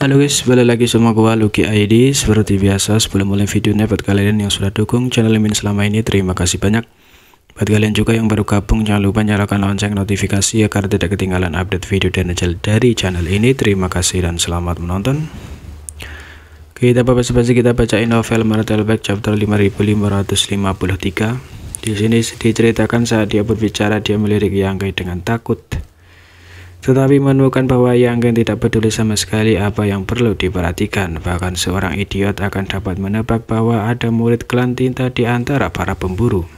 Halo guys, balik lagi sama gua Lucky ID. Seperti biasa, sebelum mulai videonya, buat kalian yang sudah dukung channel Mimin selama ini, terima kasih banyak. Buat kalian juga yang baru gabung, jangan lupa nyalakan lonceng notifikasi agar tidak ketinggalan update video dan dari channel ini. Terima kasih dan selamat menonton. Kita bacain novel Martelbeck chapter 5553. Di sini diceritakan saat dia berbicara, dia melirik Yang Kai dengan takut. Tetapi menemukan bahwa Yang Kai tidak peduli sama sekali apa yang perlu diperhatikan. Bahkan seorang idiot akan dapat menebak bahwa ada murid klan tinta di antara para pemburu.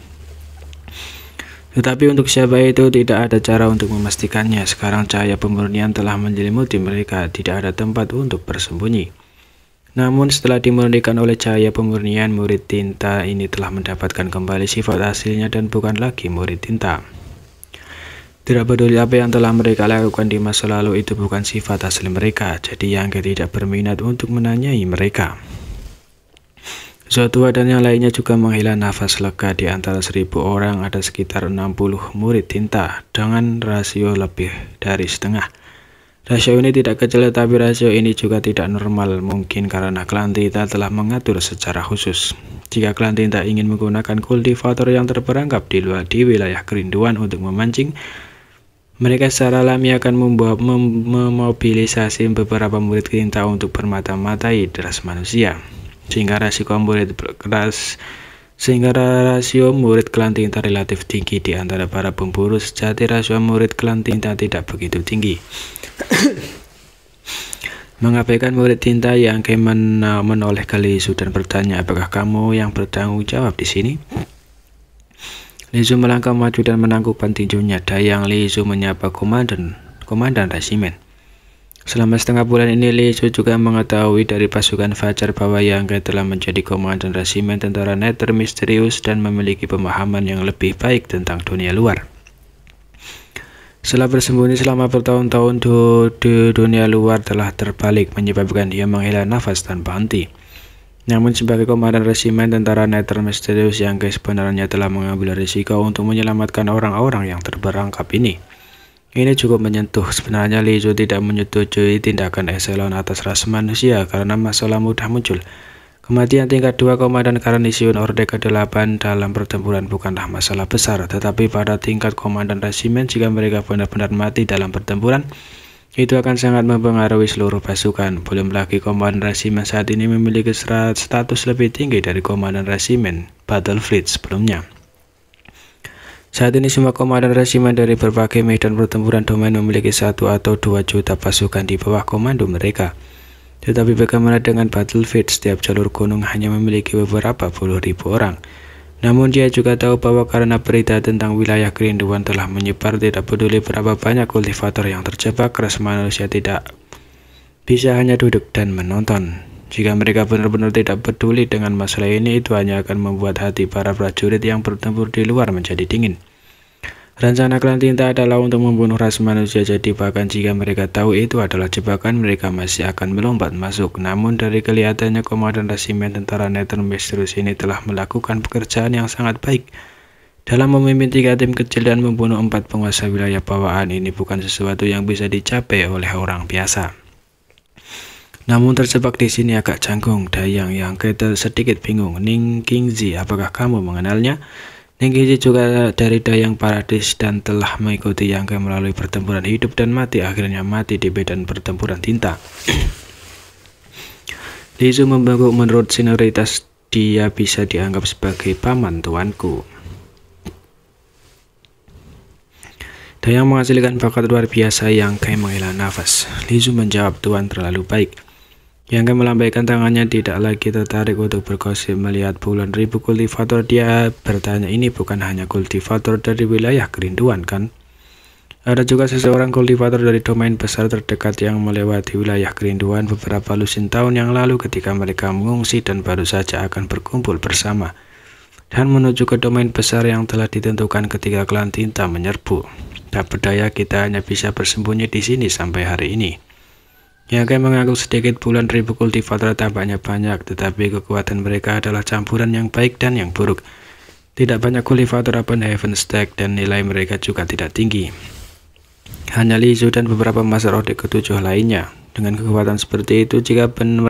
Tetapi untuk siapa itu tidak ada cara untuk memastikannya. Sekarang cahaya pemurnian telah menyelimuti mereka, tidak ada tempat untuk bersembunyi. Namun setelah dimurnikan oleh cahaya pemurnian, murid tinta ini telah mendapatkan kembali sifat aslinya dan bukan lagi murid tinta. Tidak peduli apa yang telah mereka lakukan di masa lalu, itu bukan sifat asli mereka, jadi Yang Kai tidak berminat untuk menanyai mereka. Zotua dan yang lainnya juga menghela nafas lega. Di antara 1000 orang ada sekitar 60 murid tinta dengan rasio lebih dari setengah. Rasio ini tidak kecil, tapi rasio ini juga tidak normal, mungkin karena klan tinta telah mengatur secara khusus. Jika klan tinta ingin menggunakan kultivator yang terperangkap di wilayah kerinduan untuk memancing, mereka secara alami akan memobilisasi beberapa murid tinta untuk bermata-matai ras manusia, sehingga rasio murid klan tinta relatif tinggi di antara para pemburu sejati. Rasio murid klan tinta tidak begitu tinggi. Mengabaikan murid tinta, Yang Kai menoleh ke Li Su dan bertanya, "Apakah kamu yang bertanggung jawab di sini?" Li Su melangkah maju dan menangkupkan tinjunya. Dayang Li Su menyapa komandan resimen. Selama setengah bulan ini, Li Su juga mengetahui dari pasukan Fajar bahwa Yang Kai telah menjadi komandan resimen tentara Nether misterius dan memiliki pemahaman yang lebih baik tentang dunia luar. Setelah bersembunyi selama bertahun-tahun di dunia luar telah terbalik, menyebabkan dia menghela nafas tanpa henti. Namun sebagai komandan resimen tentara Nether misterius, Yang Kai sebenarnya telah mengambil risiko untuk menyelamatkan orang-orang yang terperangkap ini. Ini cukup menyentuh. Sebenarnya Li Su tidak menyetujui tindakan eselon atas ras manusia karena masalah mudah muncul. Kematian tingkat 2 komandan Carnision Orde ke-8 dalam pertempuran bukanlah masalah besar, tetapi pada tingkat komandan resimen, jika mereka benar-benar mati dalam pertempuran, itu akan sangat mempengaruhi seluruh pasukan. Belum lagi komandan resimen saat ini memiliki status lebih tinggi dari komandan resimen Battle Fleet sebelumnya. Saat ini semua komandan resimen dari berbagai medan pertempuran domain memiliki 1 atau 2 juta pasukan di bawah komando mereka. Tetapi bagaimana dengan battlefield? Setiap jalur gunung hanya memiliki beberapa puluh ribu orang. Namun dia juga tahu bahwa karena berita tentang wilayah kerinduan telah menyebar, tidak peduli berapa banyak kultivator yang terjebak, ras manusia tidak bisa hanya duduk dan menonton. Jika mereka benar-benar tidak peduli dengan masalah ini, itu hanya akan membuat hati para prajurit yang bertempur di luar menjadi dingin. Rencana klan tinta adalah untuk membunuh ras manusia, jadi bahkan jika mereka tahu itu adalah jebakan, mereka masih akan melompat masuk. Namun dari kelihatannya komandan resimen tentara Nether misterius ini telah melakukan pekerjaan yang sangat baik dalam memimpin 3 tim kecil dan membunuh 4 penguasa wilayah bawaan. Ini bukan sesuatu yang bisa dicapai oleh orang biasa. Namun terjebak di sini agak canggung. Dayang Yang Kai sedikit bingung. Ning Qingzi, apakah kamu mengenalnya? Ning Qingzi juga dari Dayang Paradis dan telah mengikuti Yang Kai melalui pertempuran hidup dan mati, akhirnya mati di medan pertempuran tinta. Li Su membengkak. Menurut senioritas dia bisa dianggap sebagai paman tuanku. Dayang menghasilkan bakat luar biasa. Yang Kai menghela nafas. Li Su menjawab, "Tuan terlalu baik." Yang Kai melambaikan tangannya, tidak lagi tertarik untuk bergosip. Melihat puluhan ribu kultivator, dia bertanya, "Ini bukan hanya kultivator dari wilayah kerinduan, kan? Ada juga seseorang kultivator dari domain besar terdekat yang melewati wilayah kerinduan beberapa lusin tahun yang lalu ketika mereka mengungsi dan baru saja akan berkumpul bersama dan menuju ke domain besar yang telah ditentukan ketika klan tinta menyerbu. Tak berdaya, kita hanya bisa bersembunyi di sini sampai hari ini." Yang Kai mengangguk sedikit. Puluhan ribu kultivator tampaknya banyak, tetapi kekuatan mereka adalah campuran yang baik dan yang buruk. Tidak banyak kultivator Open Heaven Stack dan nilai mereka juga tidak tinggi. Hanya Li Su dan beberapa Master Orde ke-7 lainnya. Dengan kekuatan seperti itu, jika benar